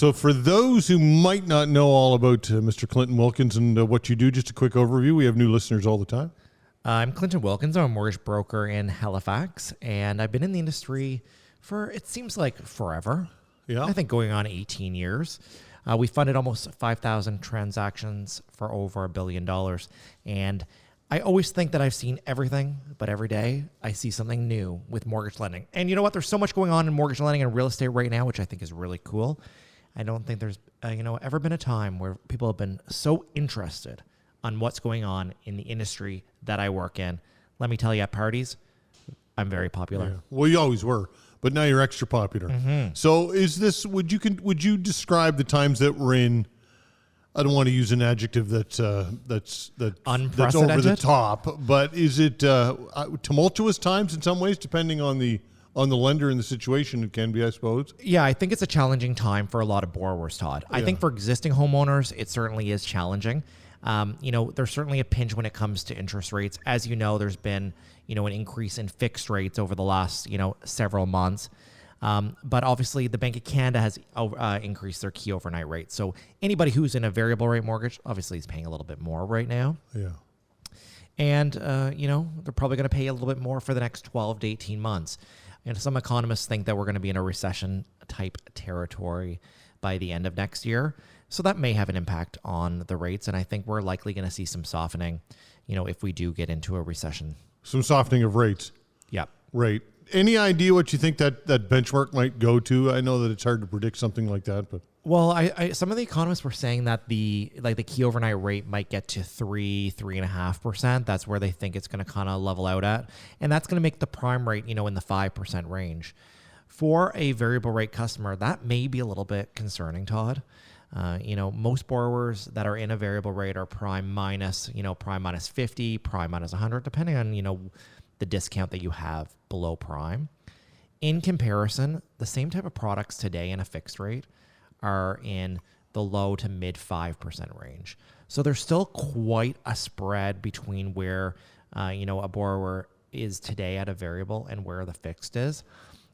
So for those who might not know all about Mr. Clinton Wilkins and what you do, just a quick overview. We have new listeners all the time. I'm Clinton Wilkins. I'm a mortgage broker in Halifax, and I've been in the industry for, it seems like, forever. Yeah. I think going on 18 years. We funded almost 5,000 transactions for over $1 billion. And I always think that I've seen everything, but every day I see something new with mortgage lending. And you know what? There's so much going on in mortgage lending and real estate right now, which I think is really cool. I don't think there's ever been a time where people have been so interested on what's going on in the industry that I work in. Let me tell you, at parties, I'm very popular. Yeah. Well, you always were, but now you're extra popular. Mm-hmm. So is this, would you describe the times that we're in, I don't want to use an adjective that's over the top, but is it tumultuous times in some ways, depending on the lender and the situation? It can be, I suppose. Yeah, I think it's a challenging time for a lot of borrowers, Todd. I think for existing homeowners, it certainly is challenging. There's certainly a pinch when it comes to interest rates. As you know, there's been, an increase in fixed rates over the last, several months. But obviously the Bank of Canada has increased their key overnight rate. So anybody who's in a variable rate mortgage obviously is paying a little bit more right now. Yeah. And, they're probably going to pay a little bit more for the next 12 to 18 months. And some economists think that we're going to be in a recession type territory by the end of next year. So that may have an impact on the rates. And I think we're likely going to see some softening, if we do get into a recession. Some softening of rates. Yep. Right. Any idea what you think that benchmark might go to? I know that it's hard to predict something like that, but. Well, I some of the economists were saying that the key overnight rate might get to 3.5%. That's where they think it's going to kind of level out at. And that's going to make the prime rate, in the 5% range. For a variable rate customer, that may be a little bit concerning, Todd. Most borrowers that are in a variable rate are prime minus 50, prime minus 100, depending on, the discount that you have below prime. In comparison, the same type of products today in a fixed rate are in the low to mid 5% range. So there's still quite a spread between where, a borrower is today at a variable and where the fixed is.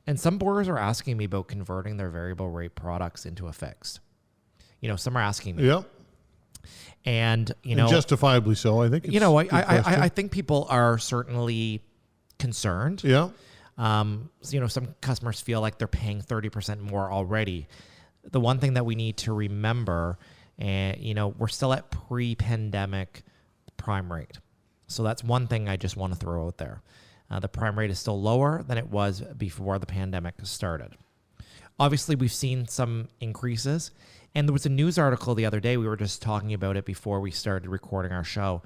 And some borrowers are asking me about converting their variable rate products into a fixed. Some are asking me. Yep. And, and justifiably so, I think. I think people are certainly concerned. Yeah. Some customers feel like they're paying 30% more already. The one thing that we need to remember, we're still at pre-pandemic prime rate. So that's one thing I just want to throw out there. The prime rate is still lower than it was before the pandemic started. Obviously, we've seen some increases. And there was a news article the other day. We were just talking about it before we started recording our show.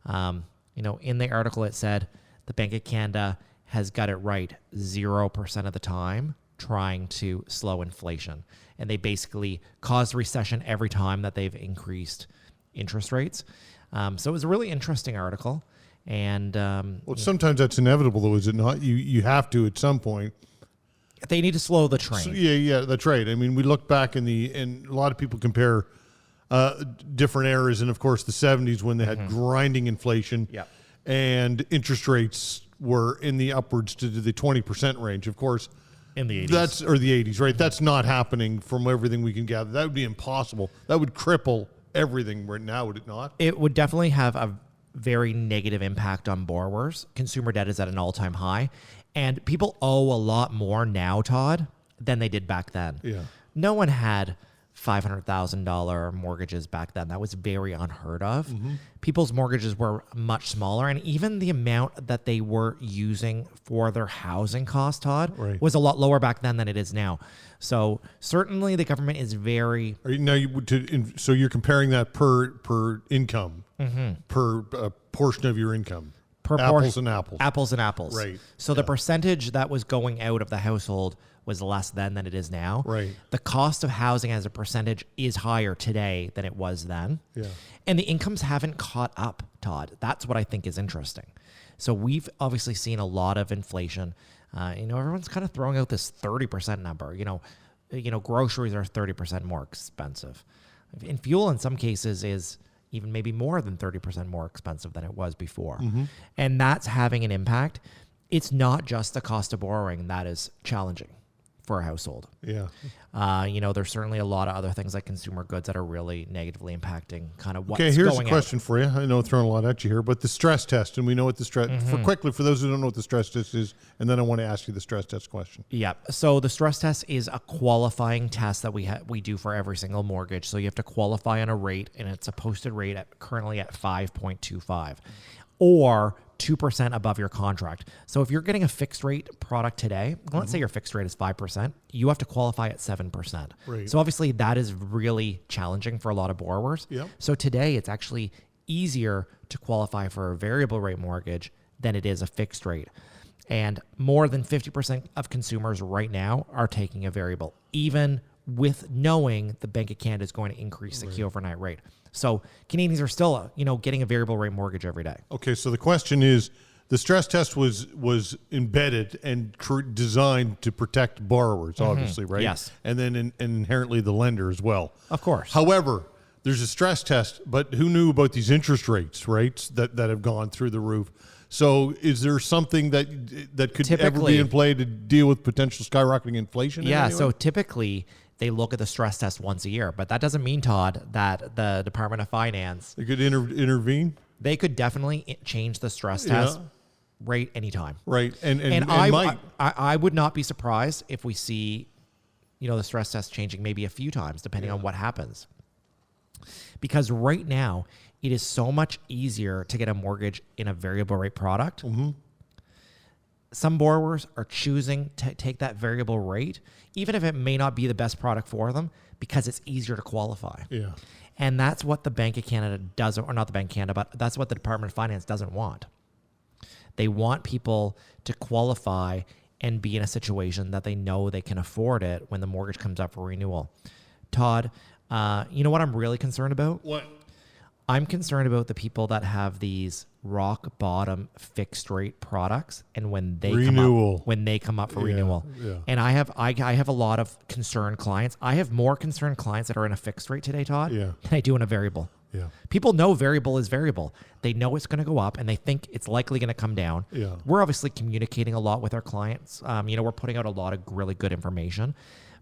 In the article, it said the Bank of Canada has got it right 0% of the time trying to slow inflation. And they basically caused recession every time that they've increased interest rates. So it was a really interesting article. And sometimes that's inevitable, though, is it not? You have to at some point. They need to slow the train. So, yeah, that's right. I mean, we look back and a lot of people compare different eras, and of course the 70s when they had grinding inflation, and interest rates were in the upwards to the 20% range. Of course, in the 80s, or the 80s, right? That's not happening from everything we can gather. That would be impossible. That would cripple everything right now, would it not? It would definitely have a very negative impact on borrowers. Consumer debt is at an all-time high. And people owe a lot more now, Todd, than they did back then. Yeah. No one had $500,000 mortgages back then. That was very unheard of. Mm-hmm. People's mortgages were much smaller. And even the amount that they were using for their housing cost, Todd, was a lot lower back then than it is now. So certainly the government is very... So you're comparing that per income, per portion of your income. Apples and apples. Apples and apples. Right. So the percentage that was going out of the household was less then than it is now. Right. The cost of housing as a percentage is higher today than it was then. Yeah. And the incomes haven't caught up, Todd. That's what I think is interesting. So we've obviously seen a lot of inflation. Everyone's kind of throwing out this 30% number. Groceries are 30% more expensive. And fuel in some cases is even maybe more than 30% more expensive than it was before. Mm-hmm. And that's having an impact. It's not just the cost of borrowing that is challenging for a household. Yeah. There's certainly a lot of other things like consumer goods that are really negatively impacting kind of what's going on. Okay, here's a question out. for you. I know I'm throwing a lot at you here, but the stress test, and we know what the stress, for those who don't know what the stress test is, and then I want to ask you the stress test question. Yeah. So the stress test is a qualifying test that we do for every single mortgage. So you have to qualify on a rate, and it's a posted rate currently at 5.25 or 2% above your contract. So if you're getting a fixed rate product today, let's say your fixed rate is 5%, you have to qualify at 7%. Right. So obviously that is really challenging for a lot of borrowers. Yep. So today it's actually easier to qualify for a variable rate mortgage than it is a fixed rate. And more than 50% of consumers right now are taking a variable, even with knowing the Bank of Canada is going to increase the key overnight rate. So Canadians are still, getting a variable rate mortgage every day. Okay, so the question is, the stress test was embedded and designed to protect borrowers, obviously, right? Yes. And then inherently the lender as well. Of course. However, there's a stress test, but who knew about these interest rates, right, that have gone through the roof? So is there something that could ever be in play to deal with potential skyrocketing inflation? Yeah, so typically they look at the stress test once a year, but that doesn't mean, Todd, that the Department of Finance... They could intervene? They could definitely change the stress test rate anytime. Right, and I would not be surprised if we see, the stress test changing maybe a few times, depending on what happens. Because right now, it is so much easier to get a mortgage in a variable rate product. Mm-hmm. Some borrowers are choosing to take that variable rate, even if it may not be the best product for them, because it's easier to qualify. Yeah. And that's what the Bank of Canada doesn't, or not the Bank of Canada, but that's what the Department of Finance doesn't want. They want people to qualify and be in a situation that they know they can afford it when the mortgage comes up for renewal. Todd, you know what I'm really concerned about? What? I'm concerned about the people that have these rock bottom fixed rate products, and when they come up for renewal. Yeah. And I have a lot of concerned clients. I have more concerned clients that are in a fixed rate today, Todd, than I do in a variable. Yeah. People know variable is variable. They know it's going to go up, and they think it's likely going to come down. Yeah. We're obviously communicating a lot with our clients. We're putting out a lot of really good information,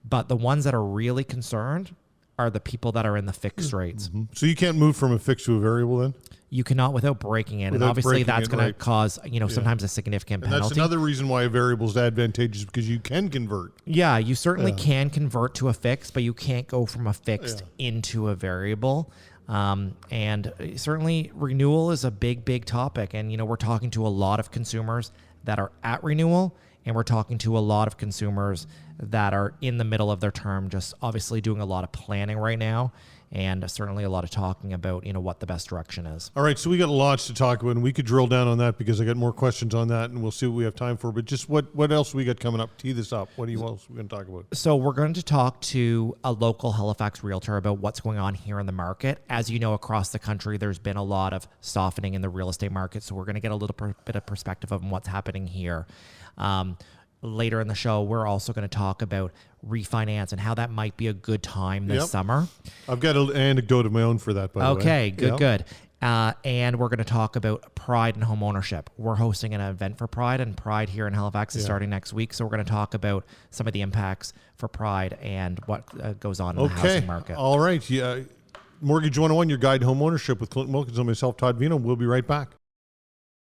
but the ones that are really concerned are the people that are in the fixed rates. Mm-hmm. So you can't move from a fixed to a variable then? You cannot without breaking it. And obviously that's going to cause, sometimes a significant penalty. And that's another reason why a variable is advantageous, because you can convert. Yeah, you certainly can convert to a fixed, but you can't go from a fixed into a variable. And certainly renewal is a big, big topic. And, we're talking to a lot of consumers that are at renewal, and we're talking to a lot of consumers that are in the middle of their term, just obviously doing a lot of planning right now, and certainly a lot of talking about, what the best direction is. All right, so we got lots to talk about, and we could drill down on that because I got more questions on that, and we'll see what we have time for. But just what else we got coming up? Tee this up. What else are we going to talk about? So we're going to talk to a local Halifax realtor about what's going on here in the market. As you know, across the country, there's been a lot of softening in the real estate market, so we're going to get a little bit of perspective on what's happening here. Later in the show, we're also going to talk about refinance and how that might be a good time this summer. I've got an anecdote of my own for that, by the way. Okay, good. And we're going to talk about Pride and homeownership. We're hosting an event for Pride, and Pride here in Halifax is starting next week. So we're going to talk about some of the impacts for Pride and what goes on in the housing market. All right. Yeah. Mortgage 101, your guide to homeownership with Clinton Wilkins and myself, Todd Veinotte. We'll be right back.